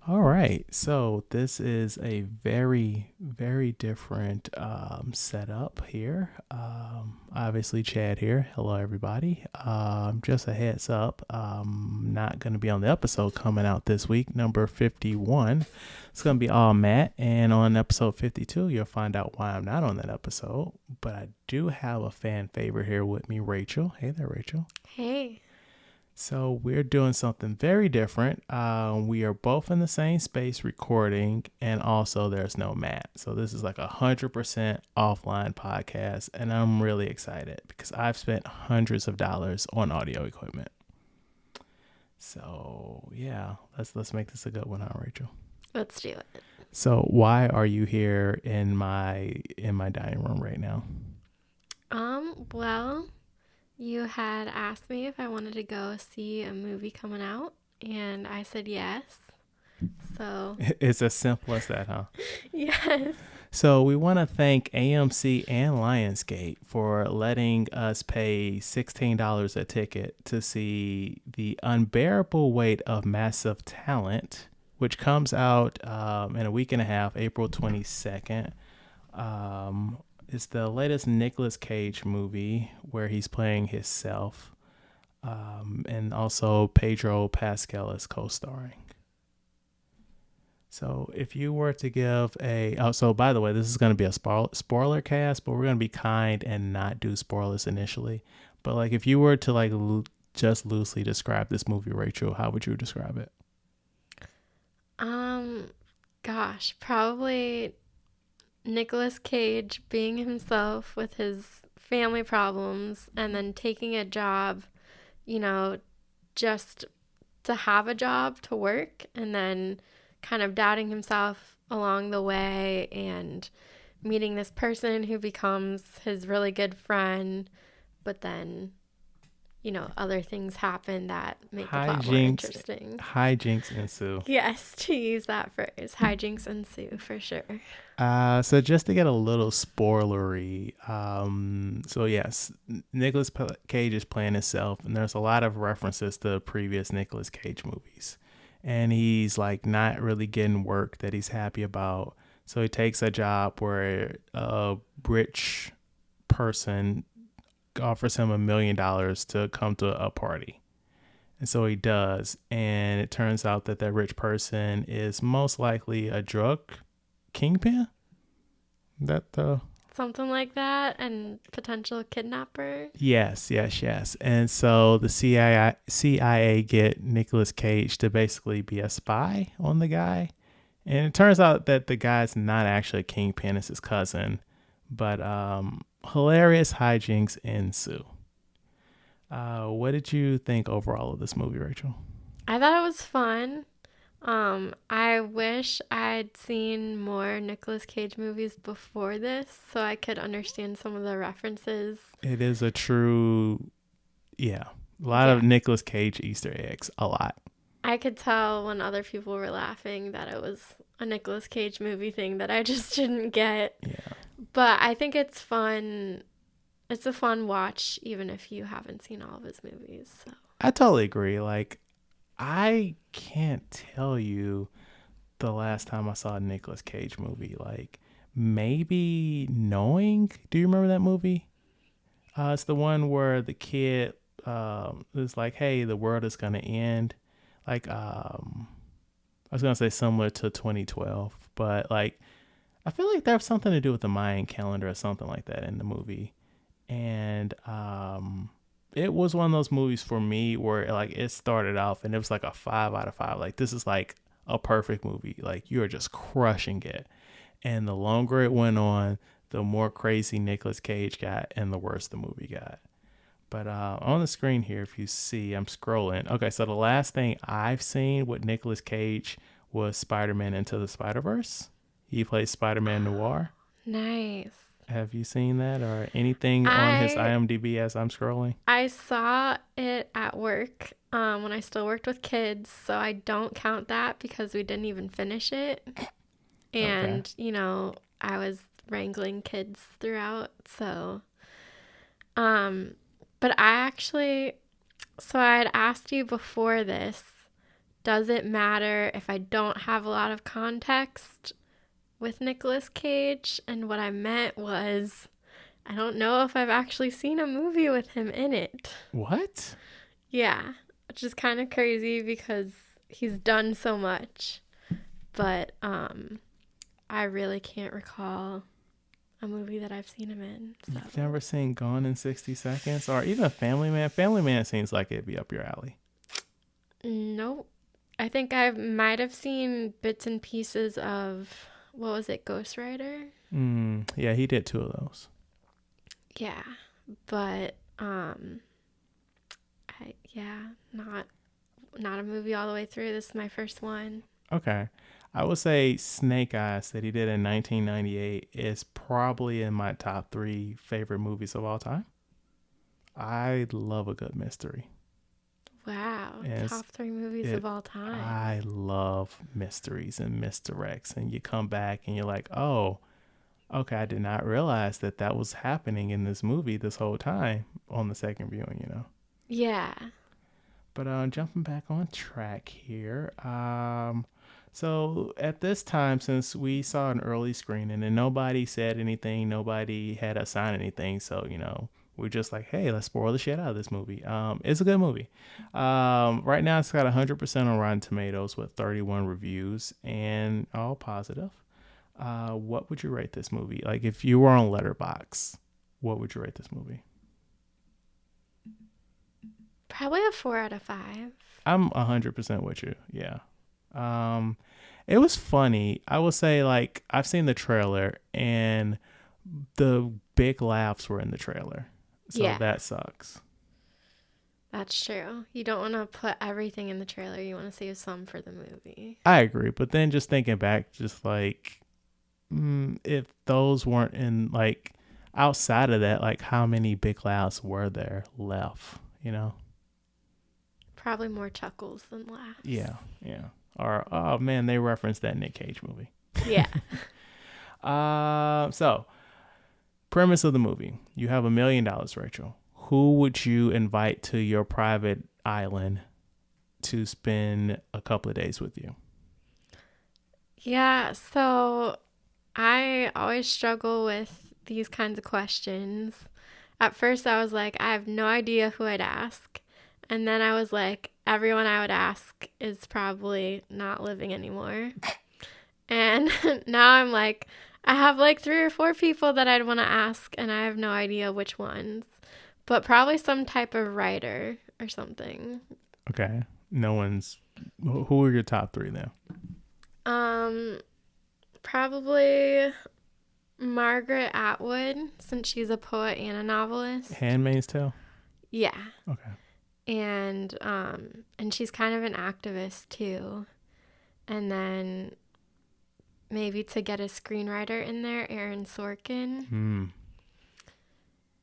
All right. So this is a very, very different setup here. Obviously, Chad here. Hello, everybody. Just a heads up. Not going to be on the episode coming out this week, number 51. It's going to be all Matt. And on episode 52, you'll find out why I'm not on that episode. But I do have a fan favorite here with me, Rachel. Hey there, Rachel. Hey. So we're doing something very different. We are both in the same space recording, and also there's no Matt. So this is like 100% offline podcast, and I'm really excited because I've spent hundreds of dollars on audio equipment. So yeah, let's make this a good one, huh, Rachel? Let's do it. So why are you here in my dining room right now? Well, you had asked me if I wanted to go see a movie coming out, and I said yes. So, It's as simple as that, huh? yes. So we want to thank AMC and Lionsgate for letting us pay $16 a ticket to see The Unbearable Weight of Massive Talent, which comes out in a week and a half, April 22nd. It's the latest Nicolas Cage movie where he's playing himself, and also Pedro Pascal is co-starring. So if you were to give so by the way, this is going to be a spoiler cast, but we're going to be kind and not do spoilers initially. But like, if you were to like just loosely describe this movie, Rachel, how would you describe it? Um, Probably Nicolas Cage being himself with his family problems and then taking a job, you know, just to have a job to work and then kind of doubting himself along the way and meeting this person who becomes his really good friend, but then, other things happen that make the plot more Hijinks, interesting. hijinks ensue. Yes, to use that phrase, hijinks ensue for sure. So just to get a little spoilery, so yes, Nicolas Cage is playing himself, and there's a lot of references to previous Nicolas Cage movies, and he's like not really getting work that he's happy about. So he takes a job where a rich person offers him $1 million to come to a party. And so he does. And it turns out that rich person is most likely a drug kingpin. That the Something like that, and potential kidnapper. yes. And so the CIA get Nicolas Cage to basically be a spy on the guy. And it turns out that the guy's not actually a kingpin, it's his cousin. But hilarious hijinks ensue. What did you think overall of this movie, Rachel? I thought it was fun. I wish I'd seen more Nicolas Cage movies before this so I could understand some of the references. It is a true, yeah, a lot Yeah. of Nicolas Cage Easter eggs, a lot. I could tell when other people were laughing that it was a Nicolas Cage movie thing that I just didn't get. Yeah. But I think it's fun. It's a fun watch even if you haven't seen all of his movies. So. I totally agree. Like, I can't tell you the last time I saw a Nicolas Cage movie. Like, maybe Knowing. Do you remember that movie? It's the one where the kid is like, "Hey, the world is gonna end." Like, I was gonna say similar to 2012, but like, I feel like there's something to do with the Mayan calendar or something like that in the movie. And it was one of those movies for me where like it started off and it was like a 5 out of 5. Like, this is like a perfect movie. Like, you're just crushing it. And the longer it went on, the more crazy Nicolas Cage got and the worse the movie got. But on the screen here, if you see, I'm scrolling. Okay, so the last thing I've seen with Nicolas Cage was Spider-Man Into the Spider-Verse. He plays Spider-Man Noir. Nice. Have you seen that or anything on his I IMDb as I'm scrolling? I saw it at work when I still worked with kids, so I don't count that because we didn't even finish it. Okay. And, I was wrangling kids throughout, so but I actually so I had asked you before this, does it matter if I don't have a lot of context with Nicolas Cage? And what I meant was, I don't know if I've actually seen a movie with him in it. What? Yeah, which is kind of crazy because he's done so much. But I really can't recall a movie that I've seen him in. So. You've never seen Gone in 60 Seconds? Or even Family Man? Family Man seems like it'd be up your alley. Nope. I think I might have seen bits and pieces of, what was it, Ghost Rider? Yeah, he did 2 of those. Yeah, but not a movie all the way through. This is my first one. Okay. I would say Snake Eyes that he did in 1998 is probably in my top 3 favorite movies of all time. I love a good mystery. Wow. And top 3 movies of all time. I love mysteries and misdirects. And you come back and you're like, oh, okay, I did not realize that was happening in this movie this whole time on the second viewing, you know? Yeah. But jumping back on track here. So at this time, since we saw an early screening and nobody said anything, nobody had us sign anything. So, you know, we're just like, hey, let's spoil the shit out of this movie. It's a good movie. Right now, it's got 100% on Rotten Tomatoes with 31 reviews and all positive. What would you rate this movie? Like, if you were on Letterboxd, what would you rate this movie? Probably a 4 out of 5. I'm 100% with you. Yeah. It was funny. I will say, like, I've seen the trailer and the big laughs were in the trailer. So Yeah. that sucks. That's true. You don't want to put everything in the trailer. You want to save some for the movie. I agree. But then just thinking back, just like, if those weren't in, like, outside of that, like, how many big laughs were there left, you know? Probably more chuckles than laughs. Yeah. Or, oh man, they referenced that Nick Cage movie. Yeah. So, premise of the movie. You have $1 million, Rachel. Who would you invite to your private island to spend a couple of days with you? Yeah, so I always struggle with these kinds of questions. At first, I was like, I have no idea who I'd ask. And then I was like, everyone I would ask is probably not living anymore. And now I'm like, I have like 3 or 4 people that I'd want to ask, and I have no idea which ones. But probably some type of writer or something. Okay. No one's... Who are your top 3 now? Probably Margaret Atwood, since she's a poet and a novelist. Handmaid's Tale? Yeah. Okay. And she's kind of an activist too. And then maybe to get a screenwriter in there, Aaron Sorkin.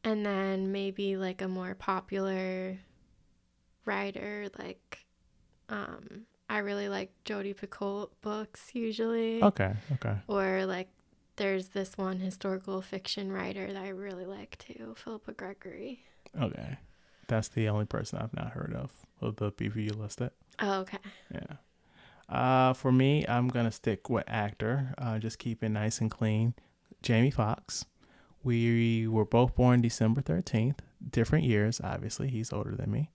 And then maybe like a more popular writer, like I really like Jodi Picoult books usually. Okay. Or like there's this one historical fiction writer that I really like too, Philippa Gregory. Okay. That's the only person I've not heard of the people you listed. Oh, okay. Yeah. For me, I'm going to stick with actor. Just keep it nice and clean. Jamie Foxx. We were both born December 13th. Different years, obviously. He's older than me.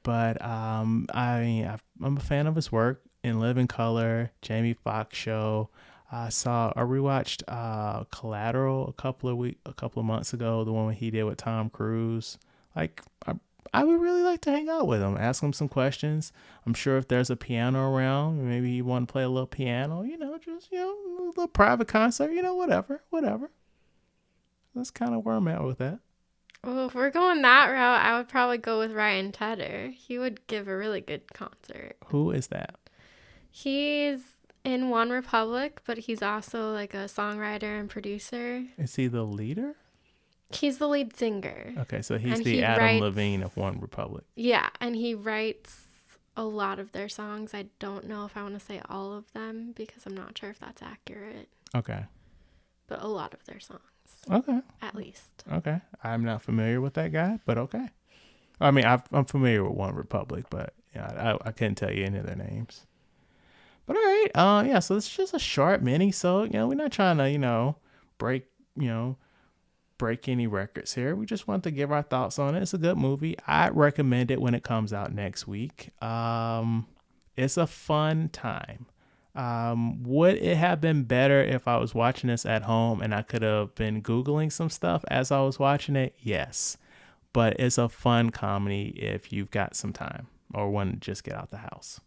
But I'm a fan of his work. In Living Color, Jamie Foxx show. I rewatched Collateral a couple of months ago. The one he did with Tom Cruise. Like, I would really like to hang out with him, ask him some questions. I'm sure if there's a piano around, maybe you want to play a little piano, just, a little private concert, whatever. That's kind of where I'm at with that. Well, if we're going that route, I would probably go with Ryan Tedder. He would give a really good concert. Who is that? He's in One Republic, but he's also like a songwriter and producer. Is he the leader? He's the lead singer. Okay, so he's the Adam Levine of One Republic. Yeah, and he writes a lot of their songs. I don't know if I want to say all of them because I'm not sure if that's accurate. Okay. But a lot of their songs. Okay. At least. Okay. I'm not familiar with that guy, but okay. I mean, I'm familiar with One Republic, but I couldn't tell you any of their names. But all right, yeah. So it's just a short mini. So we're not trying to break you know break any records here. We just want to give our thoughts on it. It's a good movie. I'd recommend it when it comes out next week. It's a fun time. Would it have been better if I was watching this at home and I could have been Googling some stuff as I was watching it? Yes. But it's a fun comedy if you've got some time or want to just get out the house.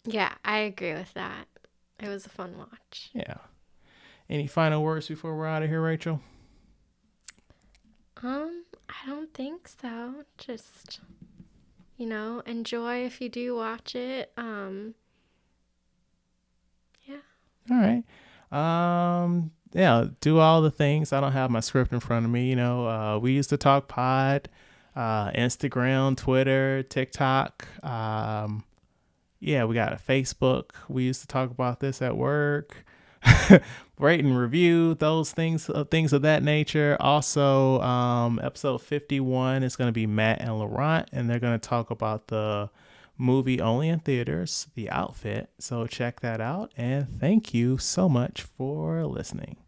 Yeah, I agree with that. It was a fun watch. Yeah. Any final words before we're out of here, Rachel? I don't think so. Just, enjoy if you do watch it. Yeah. All right. Yeah, do all the things. I don't have my script in front of me. We used to talk pod, Instagram, Twitter, TikTok. Yeah, we got a Facebook. We used to talk about this at work. Rate and review those things of that nature. Also, episode 51 is going to be Matt and Laurent, and they're going to talk about the movie only in theaters, The Outfit. So check that out, and thank you so much for listening.